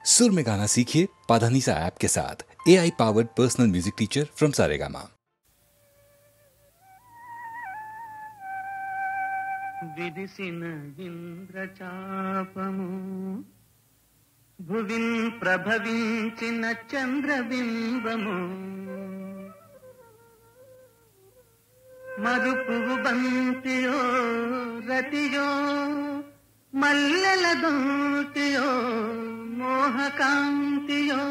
सुर में गाना सीखिए पाधानीसा ऐप के साथ। AI powered personal music teacher from Saregama. విరిసిన ఇంద్రచాపము భువిన్ ప్రభవించిన చంద్రబింబము మరుపువు బంతియో రతియో మల్లెల దూతియో మోహకాంతియో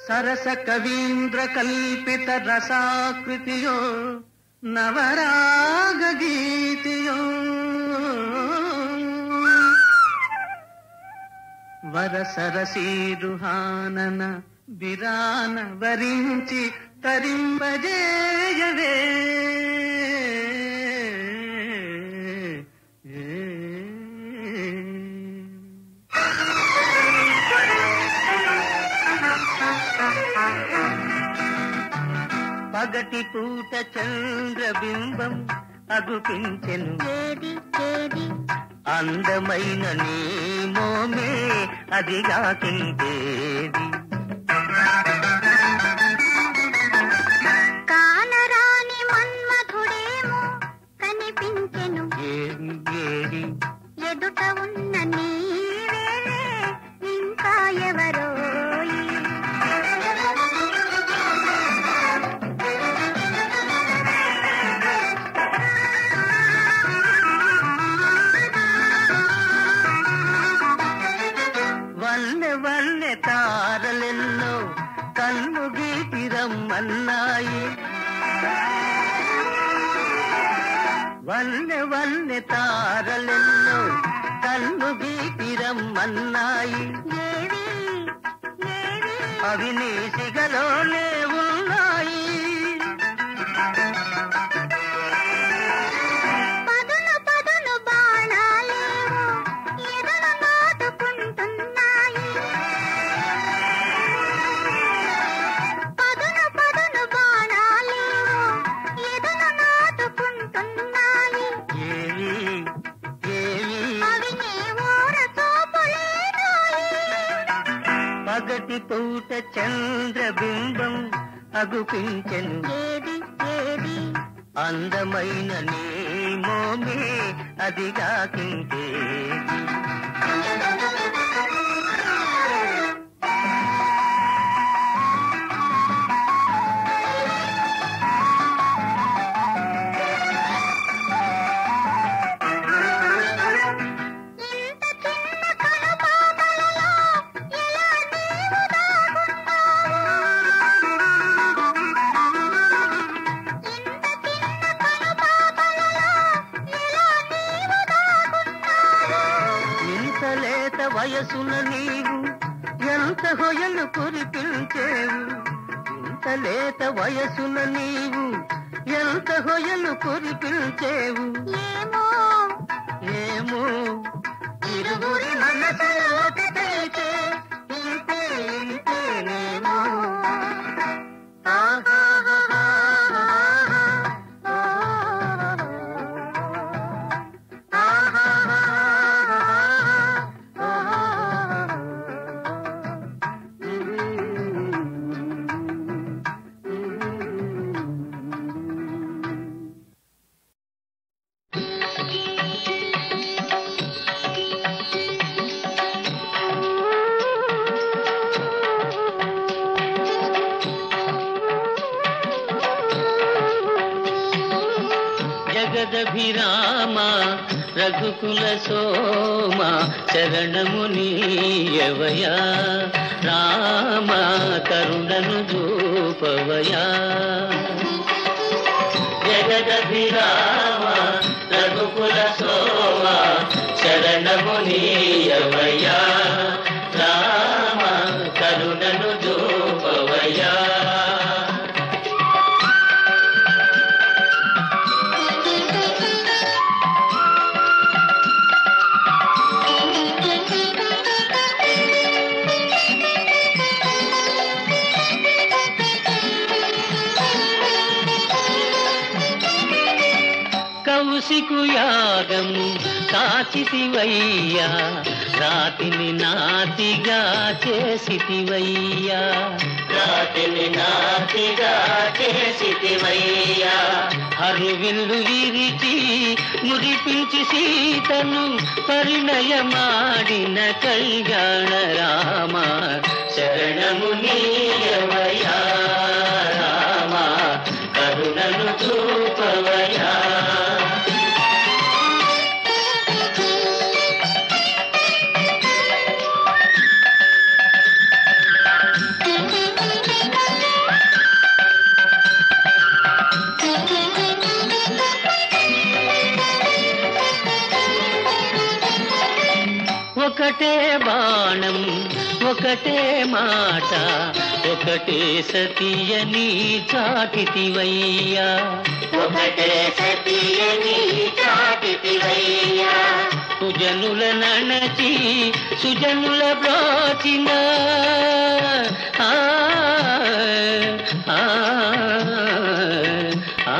సరస కవీంద్ర కల్పిత రసాకృతియో నవరాగ గీతియో వరసరసీరుహానన బిరాన వరించి తరింపజేయవే పగటి పూట చంద్రబింబం అగుపించెను అందమైన నీ మోమే అదిగాకిందేది కానరాని మన్మధుడేమో కనిపించెను ఏది ఏది ఎదుట ఉన్న నీవే ఇంకా ఎవరో వల్లె తారలెన్నో కన్ను గీటి రమ్మన్నాయి వల్లె తారలెన్నో కన్ను గీటి రమ్మన్నాయి అవి నీ సిగలోనే ఉన్నాయి పగటి పూట చంద్రబింబం అగుపించెను ఏది ఏది అందమైన నీ మోమే అదిగాకిందేది వయసున నీవు ఎంత హొయలు కురిపించేవు ఇంత లేత వయసున నీవు ఎంత హొయలు కురిపించేవు ఏమో ఏమో ఇరువురి మనసులు ఒకటైతే ఇంతే ఇంతేనేమో జగదభిరామ రఘుకుల సోమ శరణము నీయవయా రామ కరుణను చూపవయా జగదభిరామ రఘుకుల సోమ శరణము నీయవయా రామ కరుణను చూపవయా కృషికు యాగము కాచితివయ్యా, రాతిని నాతిగా చేసితివయ్యా, రాతిని నాతిగా చేసితివయ్యా. హరివిల్లు విరిచి మురిపించి సీతను పరిణయమాడిన కళ్యాణ రామ, శరణము నీయవయ్యా రామ, కరుణను చూపవయ్యా. ఒకటే బాణం ఒకటే మాట ఒకటే సతియని చాటితివయ్యా, ఒకటే సతియని చాటితివయ్యా. సుజనుల నణచి సుజనుల బ్రోచిన ఆ ఆ ఆ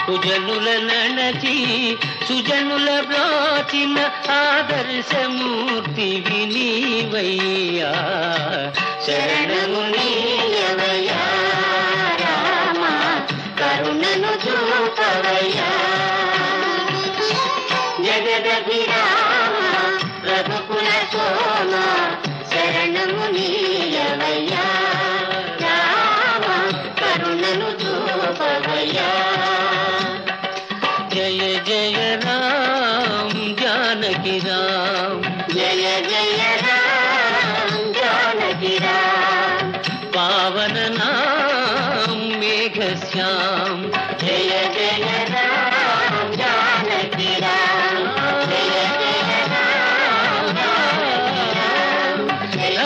సుజనుల నణచి సుజనుల బ్రోచిన ఆదర్శమూర్తి వినీవయ్యా, శరణము నీయవయ్యా రామ, కరుణను చూపవయ్యా. జగదభిరామ రఘుకుల సోమ, శరణము నీయవయ్యా రామ, కరుణను చూపవయ్యా. జయ జయ రామ్ జానకి రామ్, జయ జయ రామ్ జానకి రామ్. పావన నామ్ మేఘ శ్యామ్, జయ జయ రామ్ జానకి రామ్, జయ జయ రామ్ జానకి రామ్, జయ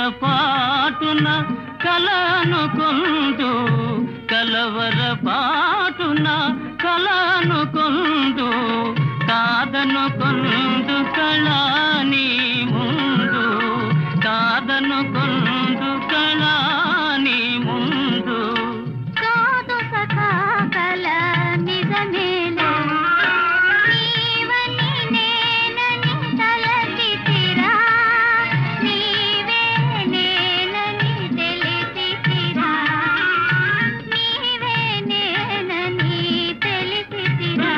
కలవరపాటున కలనుకొందు కలవరపాటున కలనుకొందు కాదనుకొందు కళాని ముందు కాదనుకొందు కళాని ముందు కాదు సఖా కల నిజమేలే నీవని నేనని తలచితిరా నీవే నేనని తెలిసితిరా నీవే నేనని తెలిసితిరా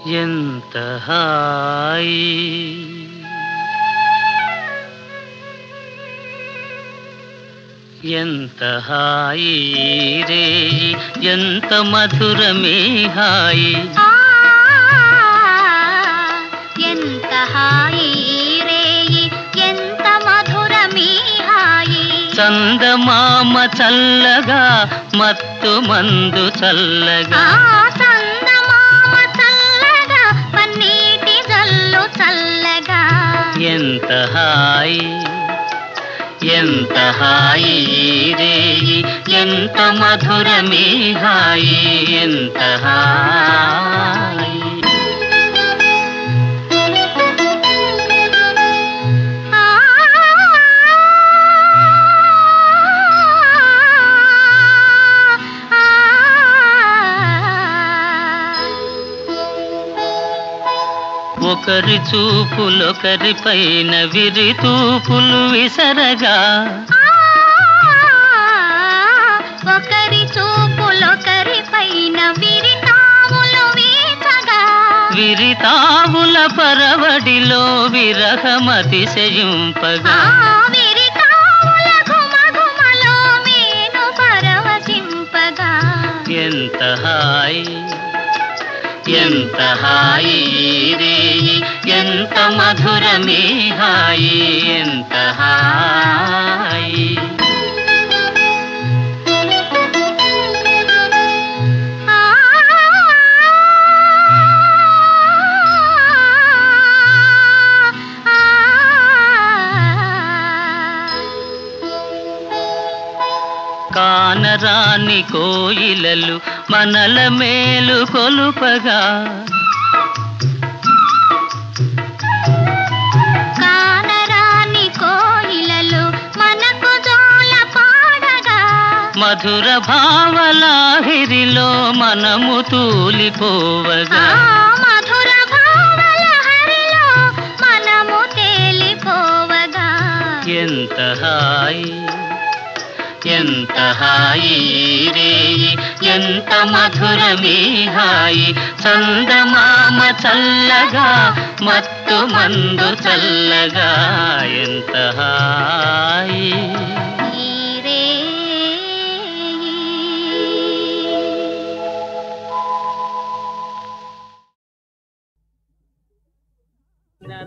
ఎంత హాయి ఎంత హాయి రే ఎంత మధురమే హాయి ఎంత హాయి రేయి ఎంత మధురమీ హాయి చందమామ చల్లగా మత్తు మందు చల్లగా చందమామ చల్లగా పన్నీటి జల్లు చల్లగా ఎంత హాయి ఎంత హాయి రేయి ఎంత మధురమే హాయి ఎంత హాయి ఒకరి చూపులొకరి పైన విరి తూపులు విసరగా ఒకరి చూపులొకరి పైన విరితాములు వీచగా విరితావుల పరవడిలో విరహమతిశయింపగా విరితాముల ఘుమఘుమలో మేను పరవశింపగా ఎంత హాయి ఎంత హాయి రేయి ఎంత మధురమే హాయి ఎంత హాయి కానరాని కోయిలలు మనల మేలు కొలుపగా కానరాని కోయిలలు మనకు జోల పాడగా మధుర భావలాహిరిలో మనము తూలిపోవగా మధుర భావల హరిలో మనము తేలిపోవగా ఎంత హాయి ఎంత హాయి రేయి ఎంత మధురమే హాయి చందమామ చల్లగా మత్తు మందు చల్లగా ఎంత హాయి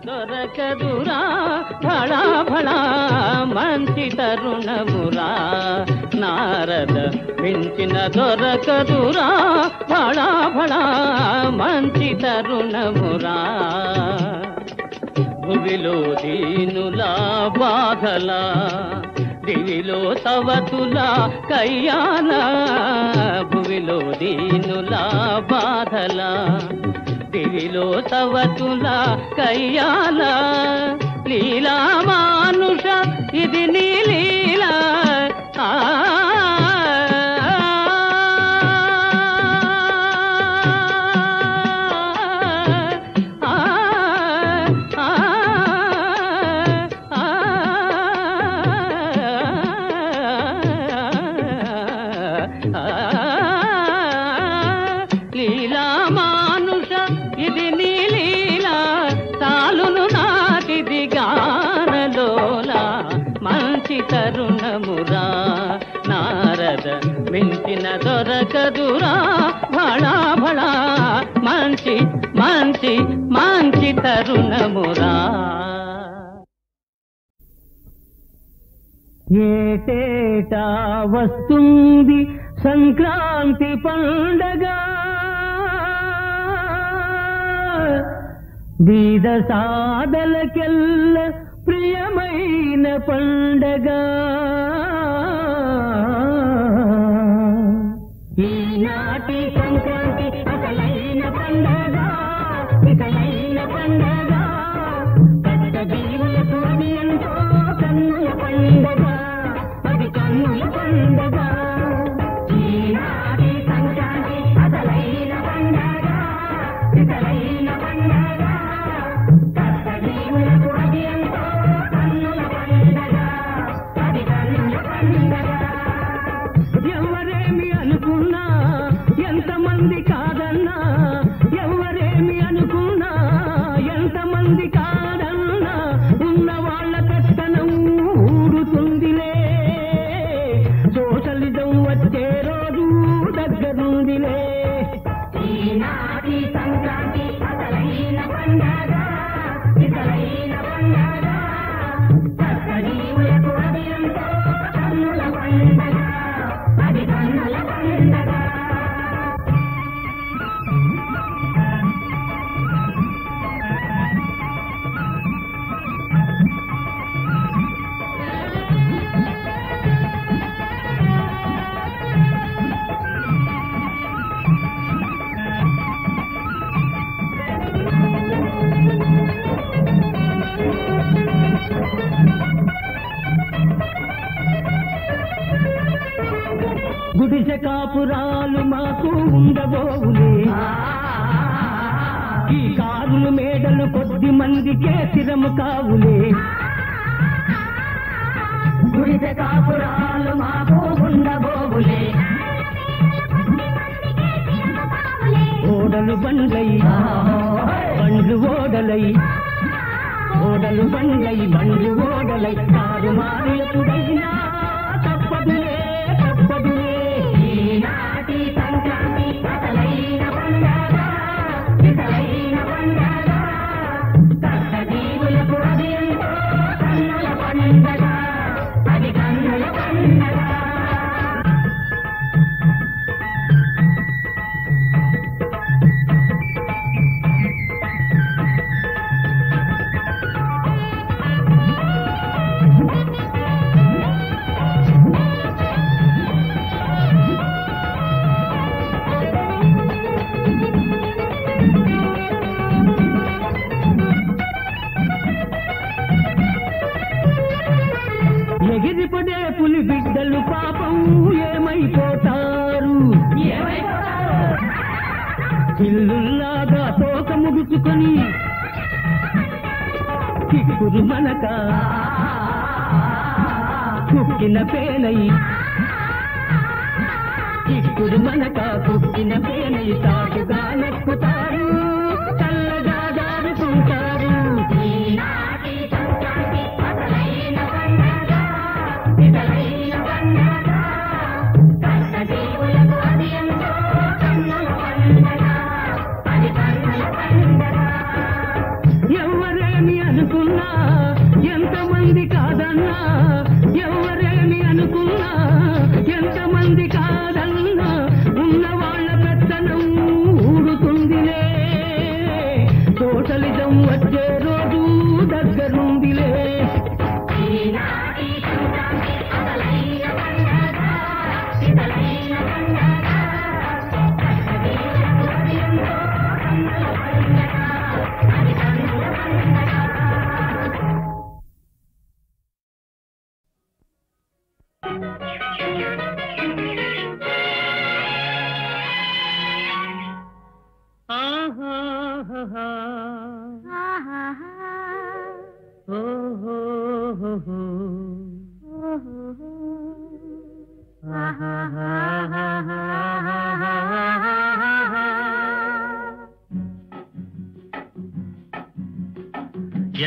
దొరకదురా భళా భళా మంచి తరుణమురా నారద మించిన దొరకదురా భళా భళా మంచి తరుణమురా భువిలో దీనులా బాధలా దివిలో సవతులా కయ్యాల భువిలో దీనులా బాధలా దివిలో సవతులా కయ్యాల లీలా మానుష ఇది నీ లీలా లీలా మానుష ఇది నీ లీలా తాలును నాటిది గానలోలా మంచి తరుణమురా నారద మించిన దొరకదురా భళా భళా మంచి మంచి మంచి తరుణమురా ఏటేటా వస్తుంది సంక్రాంతి పండగ బీద సాదలకెల్ల ప్రియమైన పండగ ఈనాటి సంక్రాంతి అసలైన పండగ ఇసలైన పండగ పెద్ద జీవులకు అది ఎంతో కన్నుల పండగ అది కన్నుల పండగ ఈనాటి సంక్రాంతి అసలైన పండగ ఇసలైన పండగ పెద్ద జీవులకు అది ఎంతో కన్నుల పండగ అది కన్నుల పండగ ఎవరేమి అనుకున్నా ఎంతమంది కాదన్నా ఎవరే ఊడుతుందిలే ఈనాటి సంక్రాంతి అసలైన పండగ ఇసలైన పండగ సప్తజీవులకు అది ఎంతో కన్నుల పండగ అది కన్నుల పండగ గుడిసె కాపురాలు మాకు ఉండబోవులే ఈ కారులు మేడలు కొద్ది మందికే స్థిరము కావులే గుడిసె కాపురాలు మాకు ఉండబోవులే ఓడలు బండ్లై బండ్లు ఓడలై ఓడలు బండ్లై బండ్లు ఓడలై కారు మారేతుడైనా తప్పదులే తప్పదులే ఈనాటి సంక్రాంతి అసలైన పండగ ఇసలైన పండగ సప్తజీవులకు అది ఎంతో కన్నుల పండగ అది కన్నుల పండగ ఎగిరిపడే పులి బిడ్డలు పాపం ఏమైపోతారు పిల్లుల్లాగా తోక ముడుచుకొని చిక్కురు మనక కుక్కిన పేనై చిక్కురు మనక కుక్కిన పేనై తాటుగా నెక్కుతారు చల్లగా దారుకుంటారు ఈనాటి సంక్రాంతి అసలైన పండగ ఇసలైన పండగ సప్తజీవులకు అది ఎంతో కన్నుల పండగ అది కన్నుల పండగ ఎవరేమి అనుకున్నా ఎంతమంది కాదన్నా ఎవరేమి అనుకున్నా ఎంతమంది కాదన్నా ఉన్న వాళ్ళ పెత్తనం ఊడుతుందిలే టోటలిజం వచ్చే రోజు దగ్గరుందిలే ఈనాటి సంక్రాంతి అసలైన పండగ ఇసలైన పండగ సప్తజీవులకు అది ఎంతో కన్నుల పండగ అది కన్నుల పండగ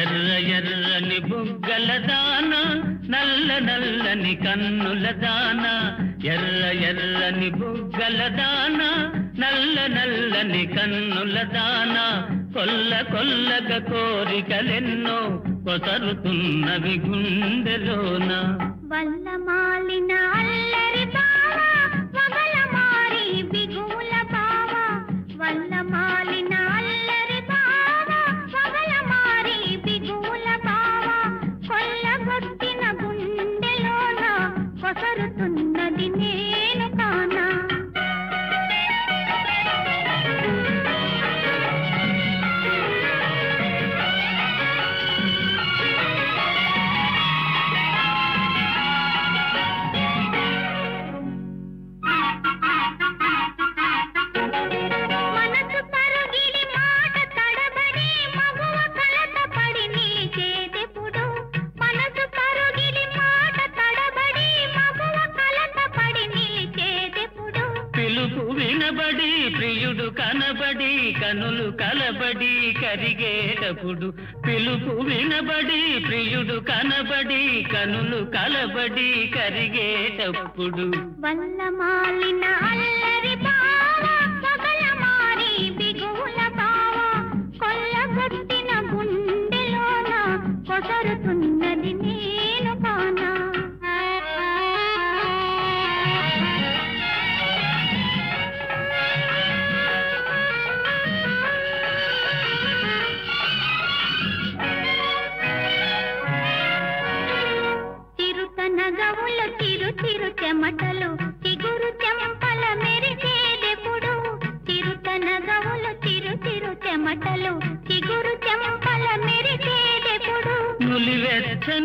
ఎర్ర ఎర్రని బుగ్గల దాన నల్ల నల్లని కన్నుల దాన ఎర్ర ఎర్రని బుగ్గల దాన నల్ల నల్లని కన్నుల దాన కొల్ల కొల్లగా కోరికలెన్నో కొసరుతున్నవి గుండెలోన వల్ల మాలిన అల్లరి బావ వగల మారి బిగుల బావ వల్ల మాలిన అల్లరి బావ వగల మారి బిగుల బావ కొల్లగొట్టిన గుండెలోన కొసరుతున్నది నేను కానా ప్రియుడు కనబడి కనులు కలబడి కరిగేటప్పుడు పిలుపు వినబడి ప్రియుడు కనబడి కనులు కలబడి కరిగేటప్పుడు వల్ల మాలిన అల్లరి బావ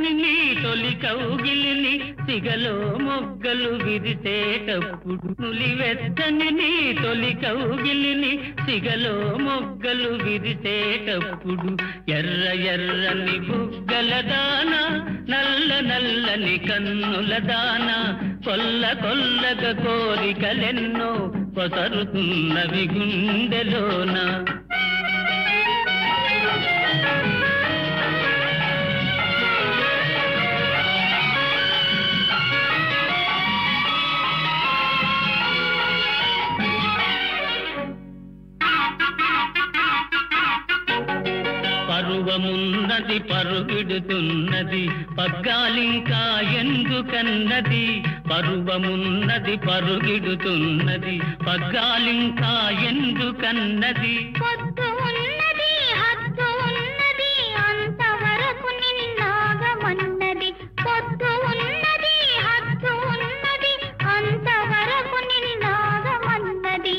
నులివెచ్చని నీ తొలి కౌగిలిని సిగలో మొగ్గలు విరిసేటప్పుడు నులివెచ్చని నీ తొలి కౌగిలిని సిగలో మొగ్గలు విరిసేటప్పుడు ఎర్ర ఎర్రని బుగ్గల దాన నల్ల నల్లని కన్నుల దాన కొల్ల కొల్లగా కోరికలెన్నో పొసరుతున్నవి గుండెలోన పరువమున్నది పరుగిడుతున్నది పగ్గాలింకా ఎందుకన్నది పరువమున్నది పరుగిడుతున్నది పగ్గాలింకా ఎందుకన్నది పొద్దు ఉన్నది హద్దు ఉన్నది అంతవరకు నిన్నాగమన్నది పొద్దు ఉన్నది హద్దు ఉన్నది అంతవరకు నిన్నాగమన్నది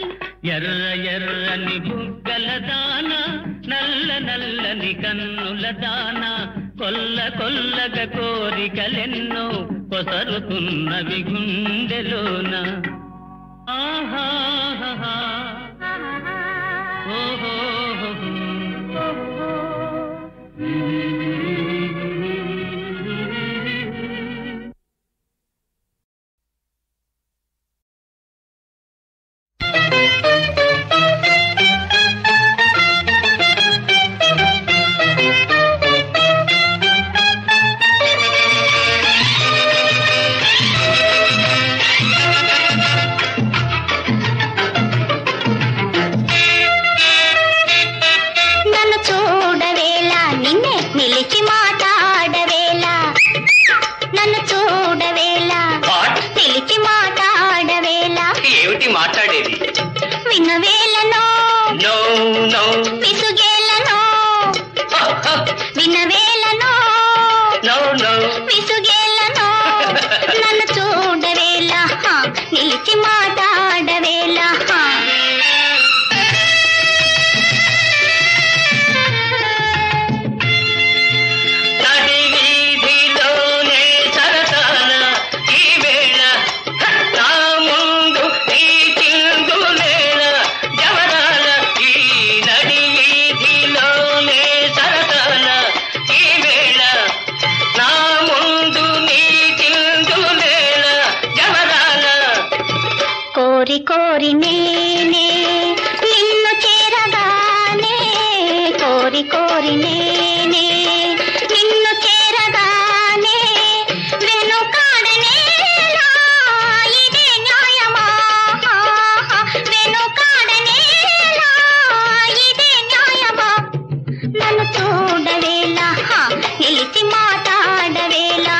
ఎర్ర ఎర్రని బుగ్గల దాన నల్ల నల్లని కన్నుల దాన కొల్ల కొల్లగా కోరికలెన్నో పొసరుతున్నవి గుండెలోన ఆహా ఓహో కోరి నేనే నిన్ను చేరగానే కోరి కోరి నేనే నిన్ను చేరగానే వెనుకాడనేలా ఇదే న్యాయమా వెనుకాడనేలా ఇదే న్యాయమా నన్ను చూడవేలా నిలిచి మాట్లాడవేలా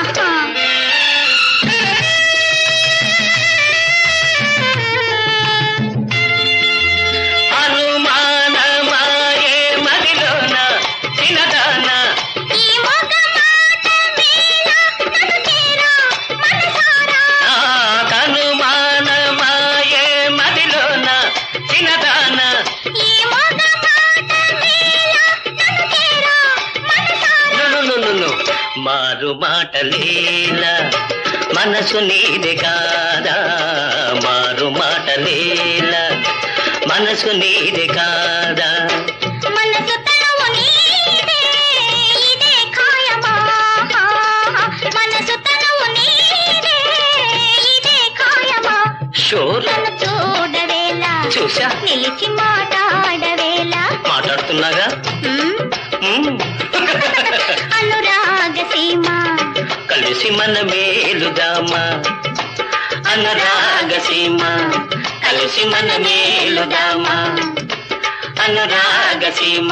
మారు మాటలేలా మనసు నీదే కాదా మారు మాటలేలా మనసు నీదే కాదా మనసు తనువు నీదే ఇదే ఖాయమా మనసు తనువు నీదే ఇదే ఖాయమా షూర్ నన్ను చూడవేలా చూసా నిలిచి మాట్లాడవేలా మాట్లాడుతున్నాగా అనురాగ సీమ కలిసి మన మేలుదామా అనురాగ సీమ కలిసి మన మేలుదామా అనురాగ సీమ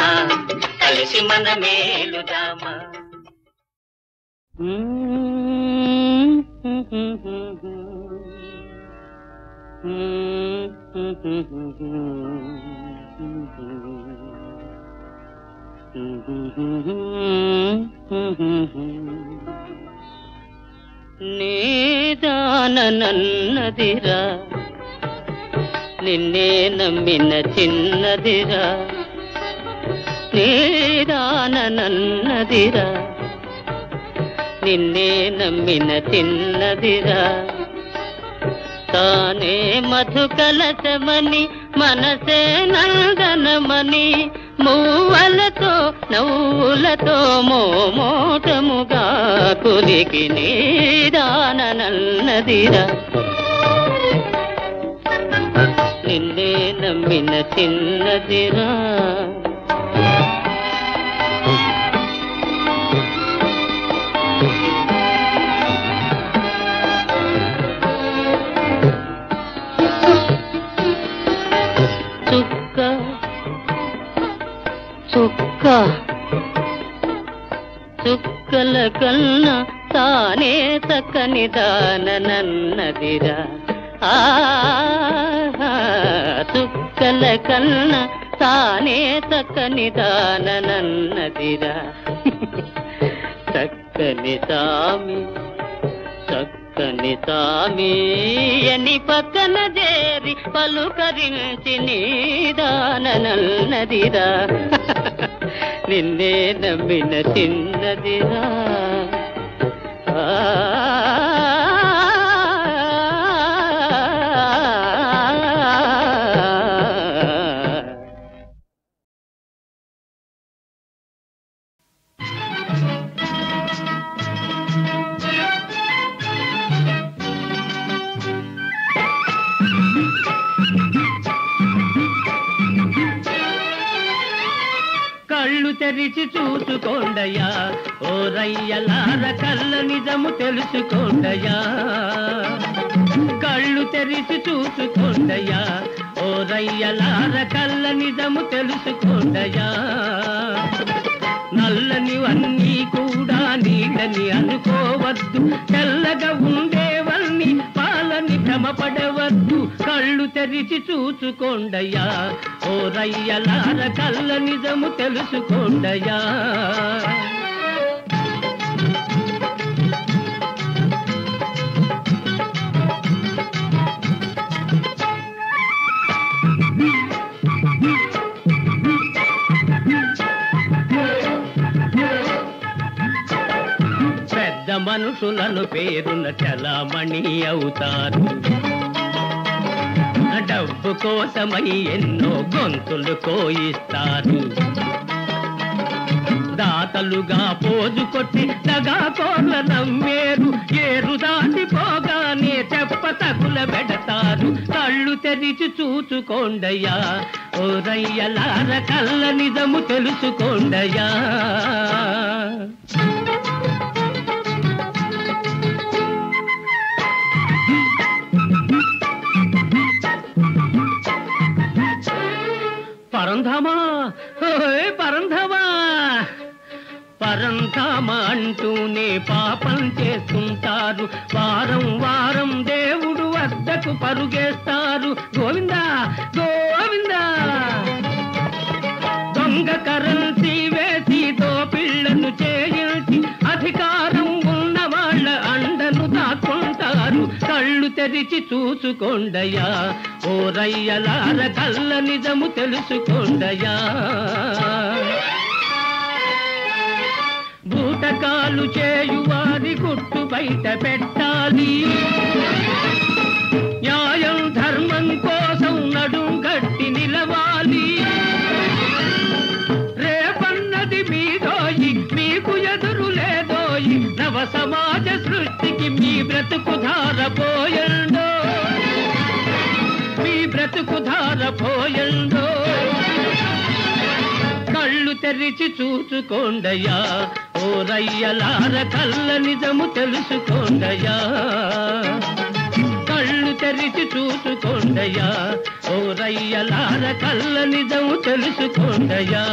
కలిసి మన మేలుదామా నీదానన్నదిరా నిన్నే నమ్మిన చిన్నదిరా నీదానన్నదిరా నిన్నే నమ్మిన చిన్నదిరా తానే మధుకలశమని మనసే నందనమని మూవలతో నవ్వులతో మోమోటముగా కులికి నీదానన్నదిరా నిన్నే నమ్మిన చిన్నదిరా చుక్కల కన్నా తానే చక్కని దానన్నదిరా చుక్కల కన్నా తానే చక్కని దానన్నదిరా చక్కని సామి చక్కని సామి అని పక్కన చేరి పలుకరించి నీదానన్నదిరా నిన్నే నమ్మిన చిన్నదిరా కళ్ళు తెరిచి చూసుకోండయ్యా ఓ రయ్యలార కళ్ళ నిజము తెలుసుకోండయ్యా కళ్ళు తెరిచి చూసుకోండయ్యా ఓ రయ్యలార కళ్ళ నిజము తెలుసుకోండయ్యా నల్లనివన్నీ కూడా నీళ్ళని అనుకోవద్దు తెల్లగా ఉండేవన్నీ పాలని భ్రమపడవద్దు కళ్ళు తెరిచి చూసుకోండయ్యా ఓ రయ్యలార కళ్ళ నిజము తెలుసుకోండయ్యా పెద్ద మనుషులను పేరున చలామణి అవుతారు డబ్బు కోసమై ఎన్నో గొంతులు కోయిస్తారు దాతలుగా పోజు కొట్టి దగాకోర్ల నమ్మేరు ఏరు దాటిపోగానే చెప్ప తగుల పెడతారు కళ్ళు తెరిచి చూసుకోండయ్యా ఓ రయ్యలార కళ్ళ నిజము తెలుసుకోండయ్యా పరంధామా పరంధామా పరంధామా అంటూనే పాపం చేస్తుంటారు వారం వారం దేవుడు వద్దకు పరుగేస్తారు గోవిందా గోవిందా దొంగ కరెన్సీ వేసి దోపిళ్లను చేయించి అధికారం ఉన్న వాళ్ళ అండను దాక్కుంటారు కళ్ళు తెరిచి చూసుకోండయ్యా ఓ రయ్యలార కళ్ళ నిజము తెలుసుకోండయ్యా బూటకాలు చేయువారి గుట్టు బయట పెట్టాలి న్యాయం ధర్మం కోసం నడుం గట్టి నిలవాలి రేపన్నది మీదోయి మీకు ఎదురు లేదోయి నవ సమాజ సృష్టికి మీ బ్రతుకు ధారపోయండో మీ బ్రతుకు ధారపోయండో కళ్ళు తెరిచి చూసుకోండయ్యా ఓ రయ్యలార కళ్ళ నిజము తెలుసుకోండయ్యా కళ్ళు తెరిచి చూసుకోండయ్యా ఓ రయ్యలార కళ్ళ నిజము తెలుసుకోండయ్యా